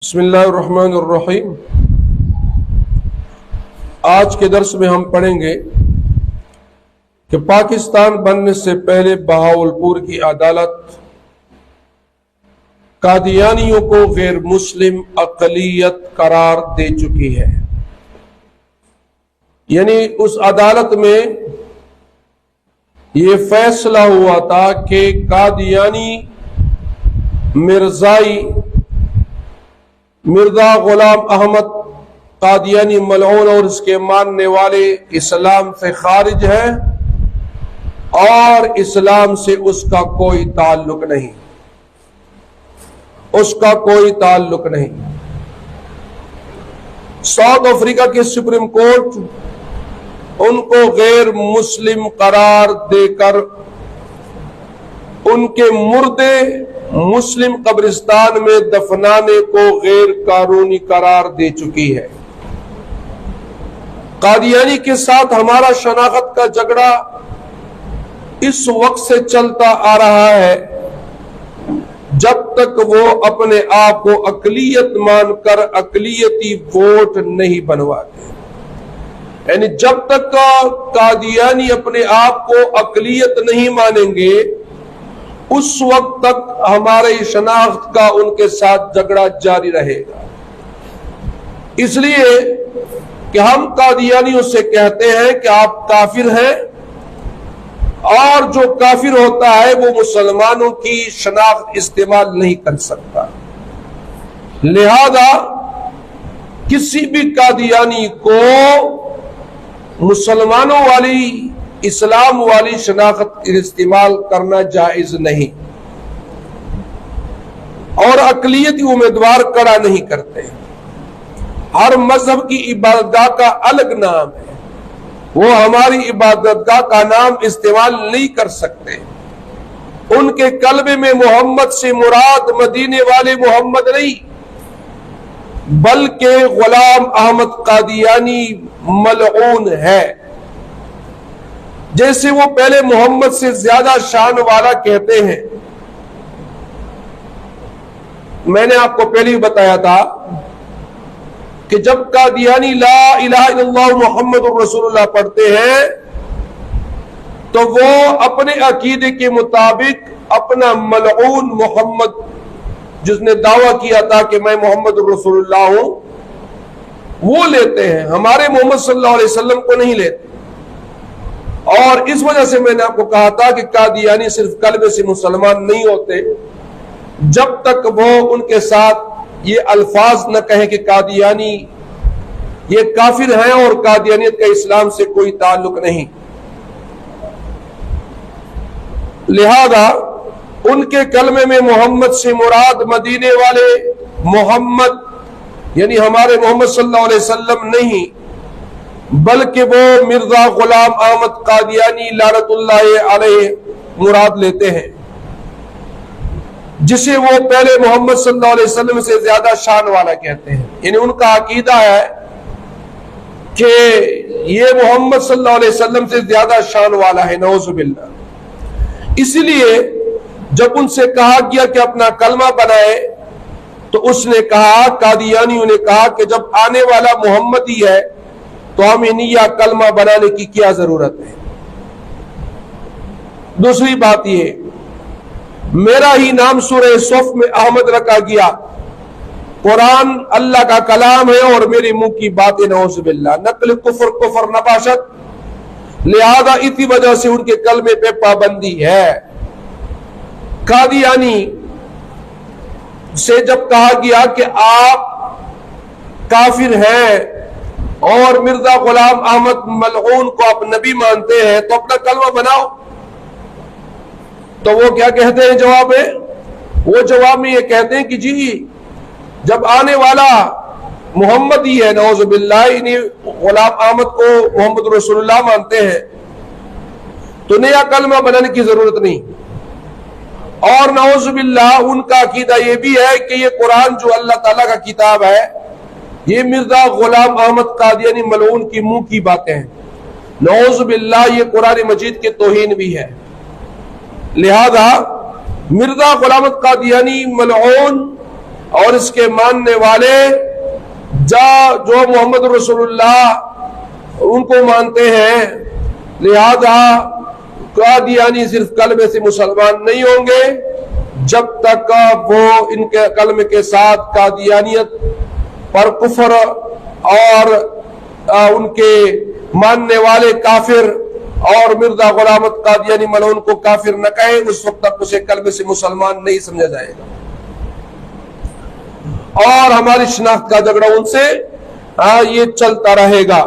بسم اللہ الرحمن الرحیم۔ آج کے درس میں ہم پڑھیں گے کہ پاکستان بننے سے پہلے بہاولپور کی عدالت قادیانیوں کو غیر مسلم اقلیت قرار دے چکی ہے۔ یعنی اس عدالت میں یہ فیصلہ ہوا تھا کہ قادیانی مرزا غلام احمد قادیانی ملعون اور اس کے ماننے والے اسلام سے خارج ہیں اور اسلام سے اس کا کوئی تعلق نہیں، اس کا کوئی تعلق نہیں۔ ساؤتھ افریقہ کی سپریم کورٹ ان کو غیر مسلم قرار دے کر ان کے مردے مسلم قبرستان میں دفنانے کو غیر قانونی قرار دے چکی ہے۔ قادیانی کے ساتھ ہمارا شناخت کا جھگڑا اس وقت سے چلتا آ رہا ہے جب تک وہ اپنے آپ کو اقلیت مان کر اقلیتی ووٹ نہیں بنواتے۔ یعنی جب تک قادیانی اپنے آپ کو اقلیت نہیں مانیں گے اس وقت تک ہمارے شناخت کا ان کے ساتھ جھگڑا جاری رہے گا۔ اس لیے کہ ہم قادیانیوں سے کہتے ہیں کہ آپ کافر ہیں، اور جو کافر ہوتا ہے وہ مسلمانوں کی شناخت استعمال نہیں کر سکتا۔ لہذا کسی بھی قادیانی کو مسلمانوں والی اسلام والی شناخت استعمال کرنا جائز نہیں، اور اقلیتی امیدوار کھڑا نہیں کرتے۔ ہر مذہب کی عبادت گاہ کا الگ نام ہے، وہ ہماری عبادت گاہ کا نام استعمال نہیں کر سکتے۔ ان کے قلبے میں محمد سے مراد مدینے والے محمد نہیں بلکہ غلام احمد قادیانی ملعون ہے۔ جیسے وہ پہلے محمد سے زیادہ شان والا کہتے ہیں۔ میں نے آپ کو پہلے ہی بتایا تھا کہ جب قادیانی لا الہ الا اللہ محمد الرسول اللہ پڑھتے ہیں تو وہ اپنے عقیدے کے مطابق اپنا ملعون محمد، جس نے دعویٰ کیا تھا کہ میں محمد الرسول اللہ ہوں، وہ لیتے ہیں، ہمارے محمد صلی اللہ علیہ وسلم کو نہیں لیتے۔ اور اس وجہ سے میں نے آپ کو کہا تھا کہ قادیانی صرف قلبے سے مسلمان نہیں ہوتے جب تک وہ ان کے ساتھ یہ الفاظ نہ کہیں کہ قادیانی یہ کافر ہیں اور قادیانیت کا اسلام سے کوئی تعلق نہیں۔ لہذا ان کے کلمے میں محمد سے مراد مدینے والے محمد یعنی ہمارے محمد صلی اللہ علیہ وسلم نہیں بلکہ وہ مرزا غلام احمد قادیانی لعنت اللہ علیہ مراد لیتے ہیں، جسے وہ پہلے محمد صلی اللہ علیہ وسلم سے زیادہ شان والا کہتے ہیں۔ یعنی ان کا عقیدہ ہے کہ یہ محمد صلی اللہ علیہ وسلم سے زیادہ شان والا ہے، نعوذ باللہ۔ اسی لیے جب ان سے کہا گیا کہ اپنا کلمہ بنائے تو اس نے کہا، قادیانیوں نے کہا کہ جب آنے والا محمد ہی ہے تو ہمیں نیا کلمہ بنانے کی کیا ضرورت ہے۔ دوسری بات یہ، میرا ہی نام سورہ صف میں احمد رکھا گیا، قرآن اللہ کا کلام ہے اور میرے منہ کی باتیں، نعوذ باللہ، نقل کفر نباشت، لہذا اسی وجہ سے ان کے کلمے پہ پابندی ہے۔ قادیانی سے جب کہا گیا کہ آپ کافر ہیں اور مرزا غلام احمد ملعون کو آپ نبی مانتے ہیں تو اپنا کلمہ بناؤ، تو وہ کیا کہتے ہیں جواب میں؟ وہ جواب میں یہ کہتے ہیں کہ جی جب آنے والا محمد ہی ہے، نعوذ باللہ، یعنی غلام احمد کو محمد رسول اللہ مانتے ہیں تو نیا کلمہ بنانے کی ضرورت نہیں۔ اور نعوذ باللہ ان کا عقیدہ یہ بھی ہے کہ یہ قرآن جو اللہ تعالیٰ کا کتاب ہے یہ مرزا غلام احمد قادیانی ملعون کی منہ کی باتیں ہیں، نعوذ باللہ، یہ قرآن مجید کے توہین بھی ہے۔ لہذا مرزا غلام احمد قادیانی ملعون اور اس کے ماننے والے جو محمد رسول اللہ ان کو مانتے ہیں، لہذا قادیانی صرف کلمے سے مسلمان نہیں ہوں گے جب تک وہ ان کے کلمے کے ساتھ قادیانیت پر کفر اور ان کے ماننے والے کافر اور مرزا غلام احمد قادیانی ملعون کو کافر نہ کہیں، اس وقت تک اسے کلمے سے مسلمان نہیں سمجھا جائے گا، اور ہماری شناخت کا جھگڑا ان سے یہ چلتا رہے گا۔